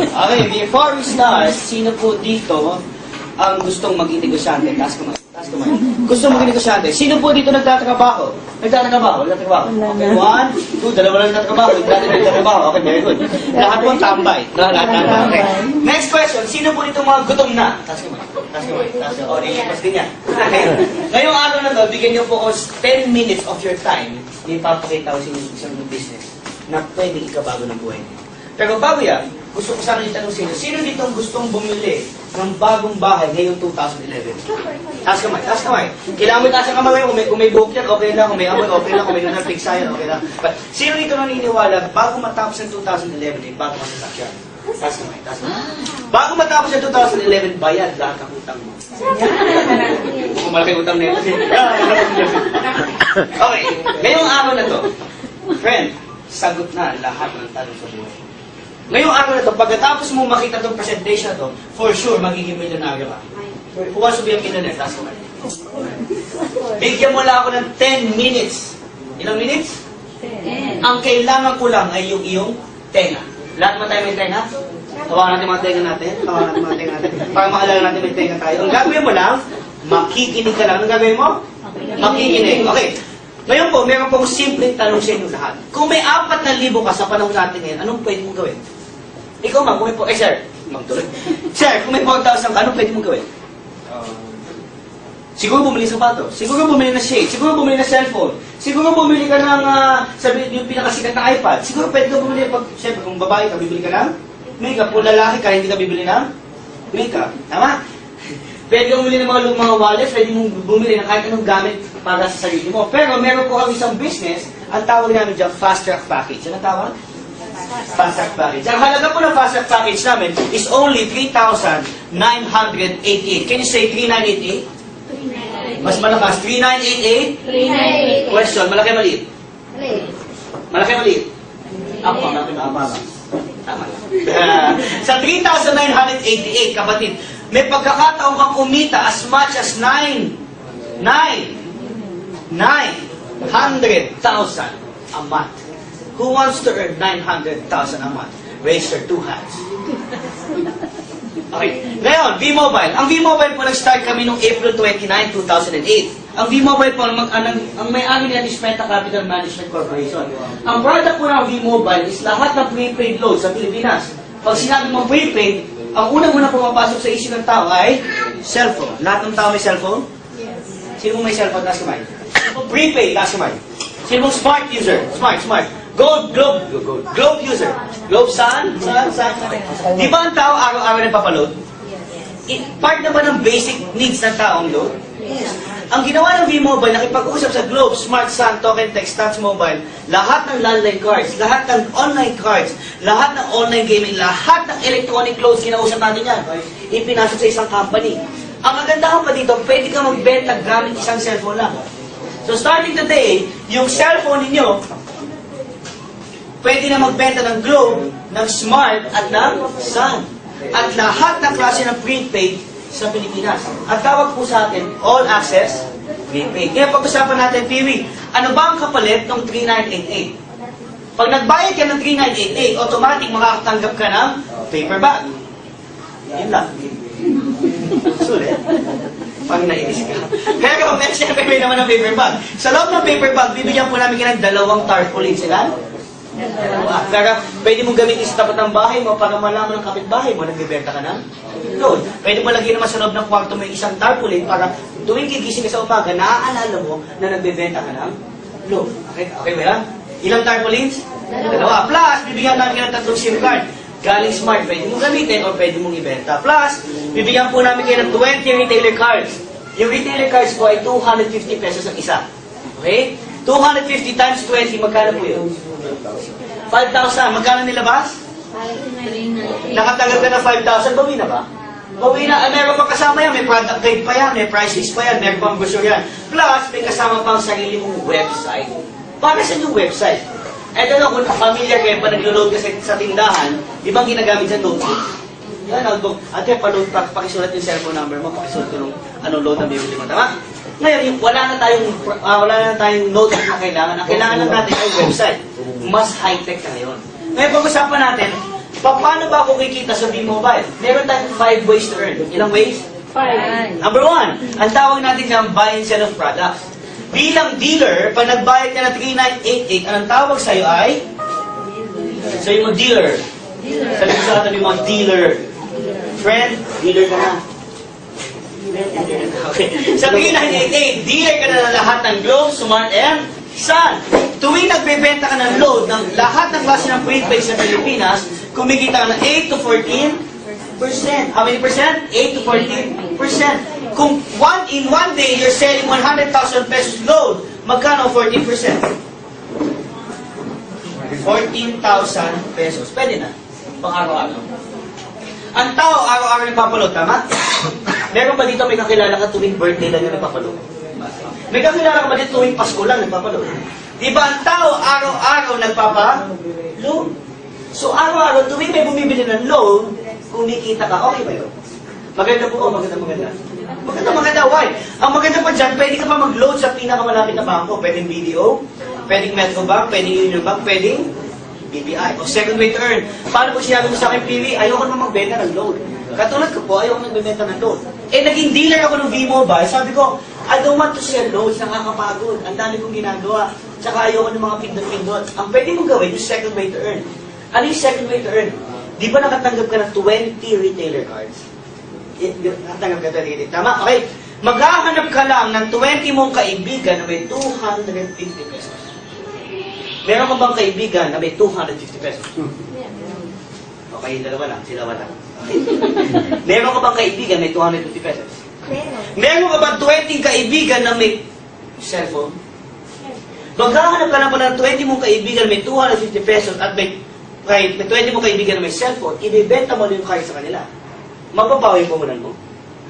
Okay, before we start, sino po dito ang gustong maging negosyante? Taas kamay. Taas kamay. Gustong maging negosyante. Sino po dito nagtatrabaho? Nagtatrabaho. Okay, 1, 2, dalawa lang nagtatrabaho. Nagtatrabaho. Okay, very good. Lahat po tambay. Lahat. Okay. Next question, sino po dito mga gutom na? Taas kamay. Taas kamay. Taas kamay. O, nilipas din yan. Okay. Ngayong araw na to, bigyan niyo po ko 10 minutes of your time. Ipapakita ko sa inyo isang business na pwedeng ikabago ng buhay niyo. Pero bago yan, gusto ko sana itanong sa inyo, sino dito ang gustong bumili ng bagong bahay ngayong 2011? Taas kamay, taas kamay. Kailangan mo taas ang kamay kung may buhok yan, okay lang. Kung may amoy, okay lang. Kung may lunar pigsa yan, okay lang. But sino dito naniniwala, bago matapos ang 2011, eh, bago masasakyan? Taas kamay, taas kamay. Bago matapos ang 2011, bayad lahat ng utang mo. Kung malaki utang na ito. Okay, ngayong araw na to, friend, sagot na lahat ng tanong sa buhay. Ngayong araw na to, pagkatapos mo makita itong presentation to, for sure, magiging milyonaryo ka. Who wants to be a millionaire? Taas ko. Bigyan mo lang ako ng 10 minutes. Ilang minutes? 10. Ang kailangan ko lang ay yung iyong tenga. Lahat mo tayo may tenga? Hawakan natin mga tenga natin. Hawakan natin mga tenga natin. Para maalala natin may tenga tayo. Ang gagawin mo lang, makikinig ka lang. Anong gagawin mo? Makikinig. Okay. Ngayon po, meron pong simpleng tanong sa inyo lahat. Kung may 4,000 ka sa panahon natin ngayon, anong pwede mong gawin? Ikaw ma'am, kung may po, sir, magtuloy. Sir, kung may 4,000 ka, anong pwede mong gawin? Siguro bumili ng sapatos, siguro bumili ng shade, siguro bumili ng cellphone, siguro bumili ka ng, sabi yung pinakasikat na iPad, siguro pwede ka bumili, siyempre kung babae ka, bibili ka ng makeup, kung lalaki ka, hindi ka bibili ng makeup. Tama? Pwede kang bumili ng mga wallet, pwede mong bumili ng kahit anong gamit para sa sarili mo. Pero meron po kami isang business, ang tawag namin dyan, Fast Track Package. Ano tawag? Fast Track Package. Ang halaga po ng Fast Track Package namin is only 3,988. Can you say 3,988? Mas malakas, 3,988? 398. Question, malaki maliit? Malaki maliit? Ako, malaki maababa. Tama lang. Sa 3,988, kapatid, may pagkakataon kang kumita as much as 900,000 a month. Who wants to earn 900,000 a month? Raise your 2 hands. Okay. Ngayon, V-Mobile. Ang V-Mobile po, nag-start kami noong April 29, 2008. Ang V-Mobile po, ang may-ari niyan is Meta Capital Management Corporation. Ang product po ng V-Mobile is lahat ng prepaid load sa Pilipinas. Pag sinabi mong prepaid, ang unang-unang pumapasok sa isip ng tao ay cellphone. Lahat ng tao may cellphone? Yes. Sino may cellphone? Taas kamay. Prepaid, taas kamay. Sino smart user? Smart. Globe user. Globe saan? Di ba ang tao araw-araw nagpapaload? Yes. Part naman ng basic needs ng tao ang load. Yes. Ang ginawa ng V-Mobile, nakipag-usap sa Globe, Smart, Sun, Token, Text, Touch Mobile, lahat ng landline cards, lahat ng online cards, lahat ng online gaming, lahat ng electronic loads, kinausap natin yan. Ipinasok sa isang company. Ang kagandahan pa dito, pwede ka magbenta gamit isang cellphone lang. So starting today, yung cellphone ninyo, pwede na magbenta ng Globe, ng Smart, at ng Sun. At lahat ng klase ng prepaid sa Pilipinas. Ang tawag po sa atin, all access prepaid. Kaya pag-usapan natin, Piwi, ano ba ang kapalit ng 3988? Pag nagbayad ka ng 3988, automatic makakatanggap ka ng paper bag. Yun lang. Sulit. Pag nainis ka. Pero siyempre may naman ng paper bag. Sa loob ng paper bag, bibigyan po namin ka ng 2 tarpaulin sila. Pero pwede mong gamitin sa tapat ng bahay mo para malaman ng kapitbahay mo, nagbibenta ka ng load. Pwede mo lagyan naman sa loob ng kwarto mo yung isang tarpaulin para tuwing gigising ka sa umaga, naaalala mo na nagbibenta ka ng load. Okay ba yan? Ilang tarpaulins? 2. Plus, bibigyan namin ka ng 3 SIM card. Galing Smart, pwede mong gamitin o pwede mong ibenta. Plus, bibigyan po namin kayo ng 20 retailer cards. Yung retailer cards po ay 250 pesos ang isa. Okay? 250 times 20, magkano po yun? 5,000. Magkano nilabas? 398. Nakatanggap ka na 5,000, bawi na ba? Bawi na. Meron pa kasama yan. May product guide pa yan. May price list pa yan. Meron pang brochure yan. Plus, may kasama pang sarili mong website. Para sa yung website? Eto na, kung familiar kayo, pa naglo-load ka sa tindahan, di ba ang ginagamit sa notebook? Yan, notebook. Ate, pakisulat yung cellphone number mo, pakisulat ko nung anong load na bibili mo. Tama? Ngayon, wala na tayong notebook na kailangan. Ang kailangan lang natin ay website. Mas high-tech na ngayon. Ngayon, pag-usapan natin, Paano ba ako kikita sa B-Mobile? Meron tayong 5 ways to earn. Ilang ways? 5. Number 1, ang tawag natin ng buy and sell of products. Bilang dealer, pag nagbayad ka ng 3988, anong tawag sa'yo ay? Sa'yo mo dealer. Sabi ko sa katabi mo, dealer. Friend, dealer ka na. Okay. Sa 3988, dealer ka na ng lahat ng Globe, Smart, and Sun. Tuwing nagbebenta ka ng load ng lahat ng klase ng prepaid sa Pilipinas, kumikita ka ng 8 to 14%. How many percent? 8 to 14%. Kung in one day, you're selling 100,000 pesos load, magkano 14%? 14,000 pesos. Pwede na. Pang araw-araw. Ang tao, araw-araw nagpapaload, tama? Meron ba dito may kakilala ka tuwing birthday lang yung nagpapaload? May kakilala ka ba dito tuwing Pasko lang nagpapaload? Di ba ang tao, araw-araw nagpapaload? So araw-araw, tuwing may bumibili ng load, kumikita ka, okay ba yun? Maganda po, maganda. Maganda, why? Ang maganda pa dyan, pwede ka pa mag-load sa pinakamalapit na bangko. Pwedeng BDO, pwedeng Metrobank, pwedeng Union Bank, pwedeng BPI. O second way to earn. Paano po sinabi mo sa akin, PV, ayoko naman magbenta ng load. Katulad ko po, ayoko nagbenta ng load. Naging dealer ako ng V-Mobile, sabi ko, I don't want to sell loads, nakakapagod. Ang dami kong ginagawa. Tsaka ayoko ng mga pindot-pindot. Ang pwede mong gawin, yung second way to earn. Ano yung second way to earn? Di ba nakatanggap ka ng 20 retailer cards? Nakatanggap ka ng 20. Tama? Okay. Maghahanap ka lang ng 20 mong kaibigan na may 250 pesos. Meron ka bang kaibigan na may 250 pesos? Okay, dalawa lang. Sila wala. Okay. Meron ka bang kaibigan na may 250 pesos? Meron ka bang 20 kaibigan na may cellphone? Maghahanap ka lang pa ng 20 mong kaibigan na may 250 pesos at may 20 mong kaibigan na may cellphone, ibibenta mo yung card sa kanila. Mababawi po mo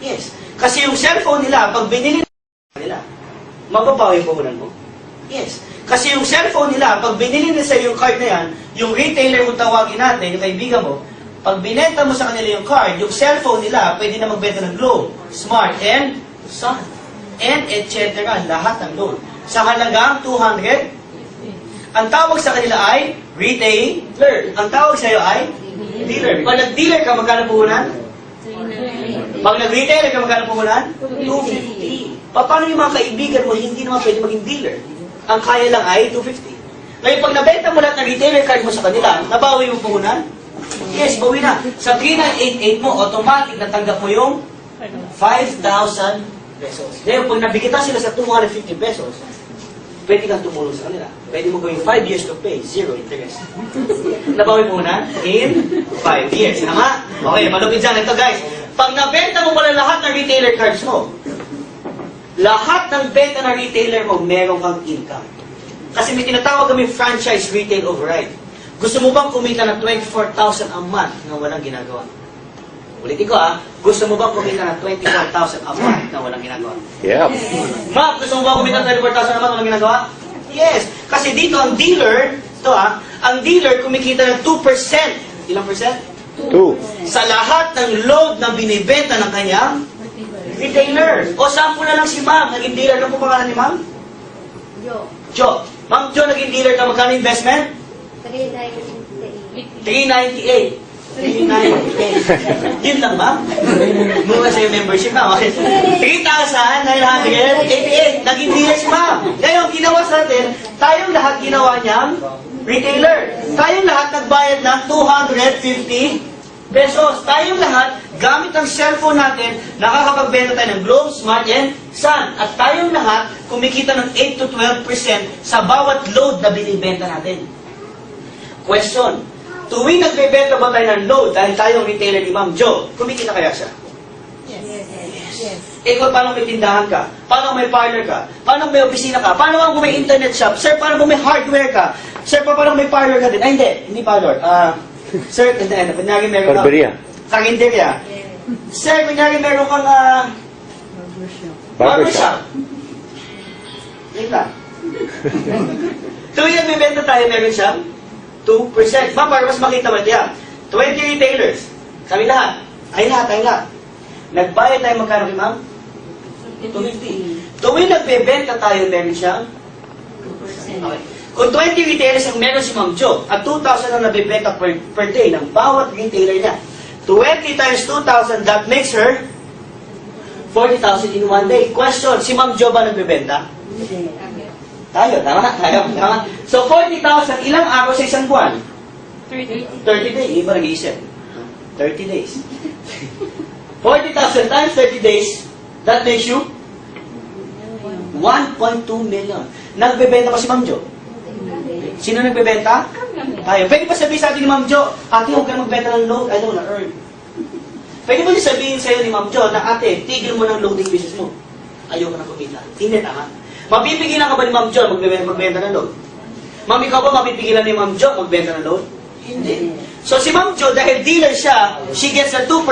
Yes. Kasi yung cellphone nila, pag binili nila, mababawi po mo Yes. Kasi yung cellphone nila, pag binili nila sa yung card na yan, yung retailer kung tawagin natin, yung kaibigan mo, pag binenta mo sa kanila yung card, yung cellphone nila, pwede na magbenta ng Globe, Smart, and Sun, and etc. Lahat ng load. Sa halagang 200, ang tawag sa kanila ay retailer. Ang tawag sa iyo ay dealer. Pag nag-dealer ka, magkano puhunan? Pag nag-retailer ka, magkano puhunan? 250. Paano yung mga kaibigan mo, hindi naman pwede maging dealer? Ang kaya lang ay 250. Ngayon, pag nabenta mo lahat ng retailer card mo sa kanila, nabawi mo puhunan? Yes, bawi na. Sa 3988 mo, automatic natanggap mo yung 5,000 pesos. Ngayon, pag nabigitan sila sa 250 pesos, pwede kang tumulong sa kanila. Pwede mo gawin 5 years to pay, 0 interest. Nabawi mo na in 5 years. Tama? Okay, malupit dyan. Ito guys, pag nabenta mo pala lahat ng retailer cards mo, lahat ng benta ng retailer mo, meron kang income. Kasi may tinatawag kami franchise retail override. Gusto mo bang kumita ng 24,000 a month na walang ginagawa? Ulitin ko gusto mo bang kumita ng 24,000 a month na walang ginagawa? Yep. Ma'am, gusto mo bang kumita ng 24,000 a month na walang ginagawa? Yes. Kasi dito ang dealer, ang dealer kumikita ng 2%. Ilang percent? 2. Sa lahat ng load na binibenta ng kanyang retailer. O sample na lang si ma'am, naging dealer. Ano po pangalan ni ma'am? Jo. Ma'am Jo, naging dealer ka, magkano investment? 398. 398. Yun lang, ma'am? Mura sa yung membership, ma'am. 3,988. Naging dealer si ma'am. Ngayon, ginawa sa atin, tayong lahat ginawa niyang retailer. Tayong lahat nagbayad ng 250 pesos. Tayong lahat, gamit ang cellphone natin, nakakapagbenta tayo ng Globe, Smart, and Sun. At tayong lahat, kumikita ng 8 to 12% sa bawat load na binibenta natin. Question. Tuwing nagbebenta ba tayo ng load dahil tayong retailer ni Ma'am Jo, kumikita kaya siya? Yes. Ikaw, paano may tindahan ka? Paano may parlor ka? Paano may opisina ka? Paano kung may internet shop? Sir, paano kung may hardware ka? Sir, paano kung may parlor ka din? Ay, hindi parlor. Sir, kunyari meron kang... Barberia. Karinderya. Sir, kunyari meron kang... barbershop. Yun lang. Tuwing nagbebenta tayo, meron siyang 2%. Ma'am, para mas makita mo ito yan. 20 retailers. Kami lahat. Ay lahat. Nagbayad tayo magkano kay ma'am? 250. Tuwing nagbebenta tayo, meron siyang 2%. Okay. Kung 20 retailers ang meron si Ma'am Jo, at 2,000 ang nabibenta per day ng bawat retailer niya, 20 times 2,000, that makes her 40,000 in one day. Question, si Ma'am Jo ba nagbebenta? Tayo, tama? Tama. So, 40,000, ilang araw sa isang buwan? 30 days. Iba nag-iisip. 30 days. 40,000 times 30 days, that makes you 1.2 million. Nagbebenta ba si Ma'am Jo? Sino nagbebenta? Tayo. Pwede pa sabihin sa atin ni Ma'am Jo, ate, huwag ka na magbenta ng load, I don't wanna earn. Pwede ba sabihin sa'yo ni Ma'am Jo na ate, tigil mo ng loading business mo. Ayoko na kumita. Hindi, tama. Mapipigilan ka ba ni Ma'am Jo magbenta ng load? Ma'am, ikaw ba mapipigilan ni Ma'am Jo magbenta ng load? Hindi. So si Ma'am Jo, dahil dealer siya, she gets a 2%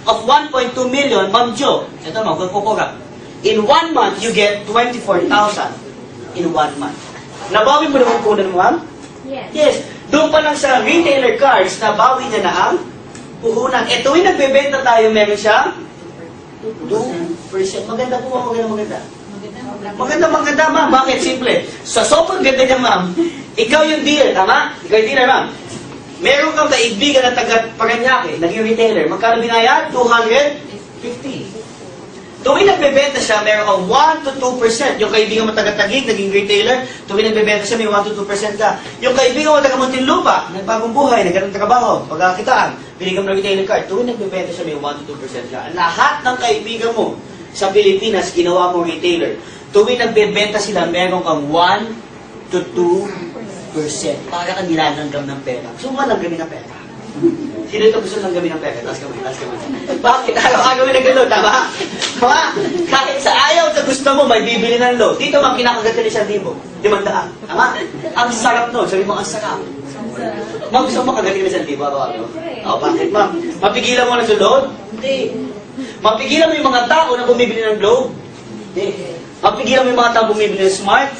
of 1.2 million. Ma'am Jo, ito mo, kukura. In 1 month, you get 24,000 in 1 month. Nabawi mo naman punan mo, ma'am? Yes. Doon pa lang sa retailer cards, nabawi niya na ang puhunan. E tuwing nagbebenta tayo, meron siya 2%. Maganda po, maganda. Maganda, ma'am. Bakit? Simple. Sa sobrang ganda niya, ma'am, ikaw yung dealer, tama? Ikaw yung dealer, ma'am. Meron kang kaibigan na taga-Paranaque, naging retailer. Magkano binayad? 250. Tuwing nagbebenta siya, meron kang 1 to 2%. Yung kaibigan mo taga-Taguig, naging retailer, tuwing nagbebenta siya, may 1 to 2% ka. Yung kaibigan mo taga-Muntinlupa, nagbagong buhay, nagkaroon ng trabaho, pagkakitaan, binigyan mo ng retailer card, tuwing nagbebenta siya, may 1 to 2% ka. Lahat ng kaibigan mo sa Pilipinas, ginawa mo retailer. Tuwing nagbebenta sila, meron kang 1 to 2%. Para kang nilalanggam ng pera. Gusto mo langgamin ng pera? Sino ito gusto langgamin ng pera? Taas kamay. Bakit? Ayaw gawin ng gano'n, tama? Tama? Kahit sa ayaw sa gusto mo, may bibili ng load. Dito mang kinakagat ka ni 1,000. 500. Tama? Ang sarap no. Sabi mo, ang sarap. Ma'am, gusto mo kagatin ka ni 1,000? Araw-araw? O, bakit ma'am? Mapigilan mo na sa load? Hindi. Mapigilan mo yung mga tao na bumibili ng load? Hindi. Mapigilan mo yung mga tao bumibili ng smart?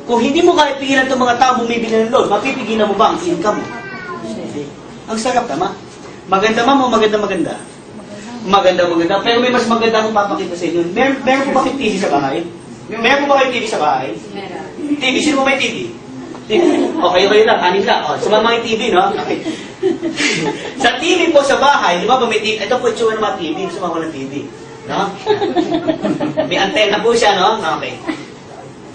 Kung hindi mo kaya pigilan itong mga tao bumibili ng load, mapipigilan mo ba ang income mo? Ang sarap, tama? Maganda, ma'am, o maganda? Maganda. Pero may mas maganda akong papakita sa inyo. Meron po ba kayong TV sa bahay? Meron po ba kayong TV sa bahay? TV. Sino mo may TV? TV. Okay, kayo lang. Anin lang. O, sumama yung TV, no? Okay. Sa TV po sa bahay, di ba may TV? Ito po yung mga TV. Sumama ko ng TV. No? May antena po siya, no? Okay.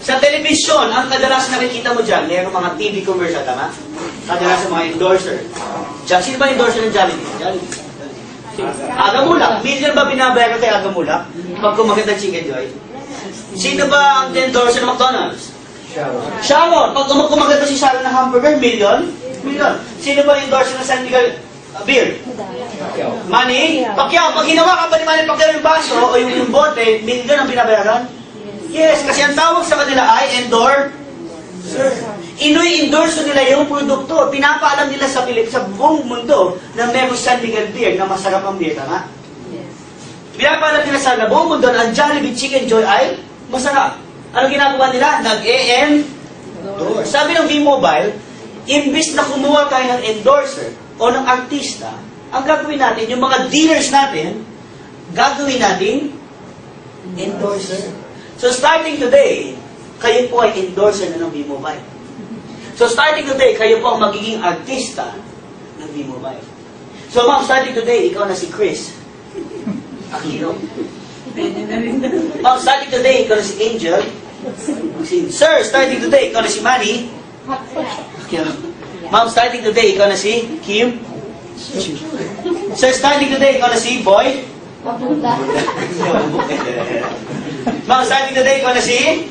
Sa television, ang kadalasan nakikita mo dyan, mayroong mga TV commercial, tama? Kadalasan mga endorser. Diyan, sino ba endorser ng Jollibee? Agamulak. Million ba binabayaran kay Agamulak? Pag kumaganda Chicken Joy? Sino ba ang endorser ng McDonald's? Sharon. Pag kumaganda si Sharon ng hamburger, million? Sino ba ang endorser ng San Miguel beer? Manny? Pacquiao. Pag ginawa ka pa ni Manny Pacquiao yung baso o yung bote, million ang binabayaran? Yes, kasi ang tawag sa kanila ay endorser. Ino-endorse nila yung produkto. Pinapaalam nila sa buong mundo na meron San Miguel beer na masarap ang beer, tama? Pinapaalam nila sa buong mundo na ang Jollibee Chicken Joy ay masarap. Ano ginagawa nila? Nag-endorse. Sabi ng V-Mobile, imbis na kumuha tayo ng endorser o ng artista, ang gagawin natin, yung mga dealers natin, gagawin natin endorser. So starting today, kayo po ay endorser na ng V-Mobile. So starting today, kayo po ang magiging artista ng V-Mobile. So ma'am, starting today, ikaw na si Chris Aquino. Ma'am, starting today, ikaw na si Angel. Sir, starting today, ikaw na si Manny. Ma'am, starting today, ikaw na si Kim. Sir, starting today, ikaw na si Boy. Ma'am, starting today, ikaw na si